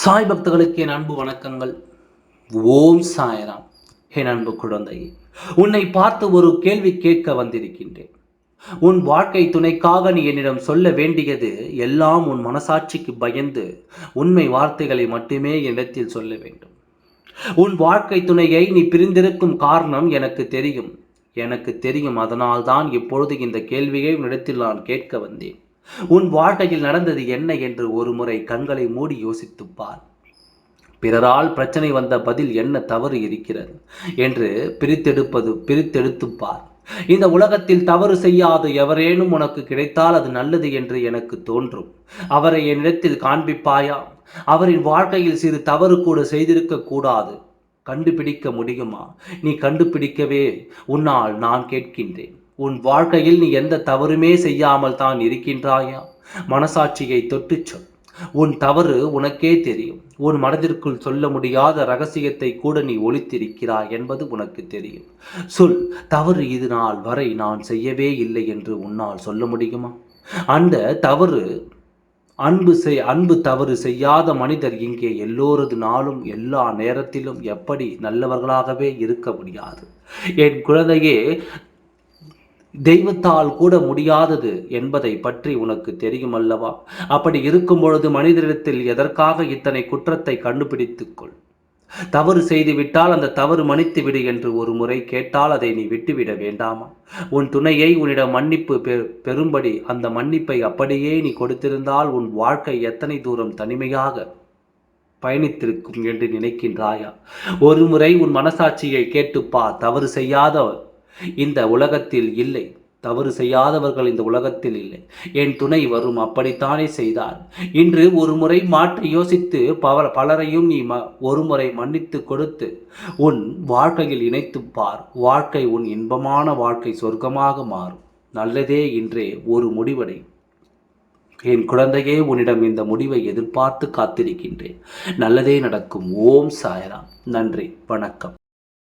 சாய் பக்தர்களுக்கு என் அன்பு வணக்கங்கள். ஓம் சாய்ராம். என் அன்பு குழந்தையே, உன்னை பார்த்து ஒரு கேள்வி கேட்க வந்திருக்கின்றேன். உன் வாழ்க்கை துணைக்காக நீ என்னிடம் சொல்ல வேண்டியது எல்லாம் உன் மனசாட்சிக்கு பயந்து உண்மை வார்த்தைகளை மட்டுமே என்னிடத்தில் சொல்ல வேண்டும். உன் வாழ்க்கை துணையை நீ பிரிந்திருக்கும் காரணம் எனக்கு தெரியும். அதனால்தான் இப்பொழுது இந்த கேள்வியை உன்னிடத்தில் நான் கேட்க வந்தேன். உன் வாழ்க்கையில் நடந்தது என்ன என்று ஒரு முறை கண்களை மூடி யோசித்துப் பார். பிறரால் பிரச்சனை வந்த பதில் என்ன தவறு இருக்கிறது என்று பிரித்தெடுத்துப் பார். இந்த உலகத்தில் தவறு செய்யாது எவரேனும் உனக்கு கிடைத்தால் அது நல்லது என்று எனக்கு தோன்றும். அவரை என்னிடத்தில் காண்பிப்பாயா? அவரின் வாழ்க்கையில் சிறு தவறு கூட செய்திருக்க கூடாது. கண்டுபிடிக்க முடியுமா? நீ கண்டுபிடிக்கவே உன்னால் நான் கேட்கின்றேன். உன் வாழ்க்கையில் நீ எந்த தவறுமே செய்யாமல் தான் இருக்கின்றாயா? மனசாட்சியை தொட்டுச் சொல். உன் தவறு உனக்கே தெரியும். உன் மனதிற்குள் சொல்ல முடியாத ரகசியத்தை கூட நீ ஒளித்திருக்கிறாய் என்பது உனக்கு தெரியும். சொல், தவறு இது நாள் வரை நான் செய்யவே இல்லை என்று உன்னால் சொல்ல முடியுமா? அந்த தவறு அன்பு தவறு செய்யாத மனிதர் இங்கே எல்லோரது நாளும் எல்லா நேரத்திலும் எப்படி நல்லவர்களாகவே இருக்க முடியாது. என் குழந்தையே, தெய்வத்தால் கூட முடியாதது என்பதை பற்றி உனக்கு தெரியும் அல்லவா? அப்படி இருக்கும் பொழுது மனிதரிடத்தில் எதற்காக இத்தனை குற்றத்தை கண்டுபிடித்துக்கொள்? தவறு செய்துவிட்டால் அந்த தவறு மன்னித்து விடு என்று ஒரு முறை கேட்டால் அதை நீ விட்டுவிட வேண்டாமா? உன் துணையை உன்னிடம் மன்னிப்பு பெறும்படி அந்த மன்னிப்பை அப்படியே நீ கொடுத்திருந்தால் உன் வாழ்க்கை எத்தனை தூரம் தனிமையாக பயணித்திருக்கும் என்று நினைக்கின்றாயா? ஒரு முறை உன் மனசாட்சியை கேட்டுப்பா. தவறு செய்யாதவர் இந்த உலகத்தில் இல்லை. தவறு செய்யாதவர்கள் இந்த உலகத்தில் இல்லை. என் துணை வரும் அப்படித்தானே செய்தார். இன்று ஒரு முறை மாற்றி யோசித்து பலரையும் நீ ஒரு முறை மன்னித்து கொடுத்து உன் வாழ்க்கையில் இணைத்து பார். வாழ்க்கை உன் இன்பமான வாழ்க்கை சொர்க்கமாக மாறும். நல்லதே இன்றே ஒரு முடிவடை. என் குழந்தையே, உன்னிடம் இந்த முடிவை எதிர்பார்த்து காத்திருக்கின்றேன். நல்லதே நடக்கும். ஓம் சாய்ராம். நன்றி, வணக்கம்.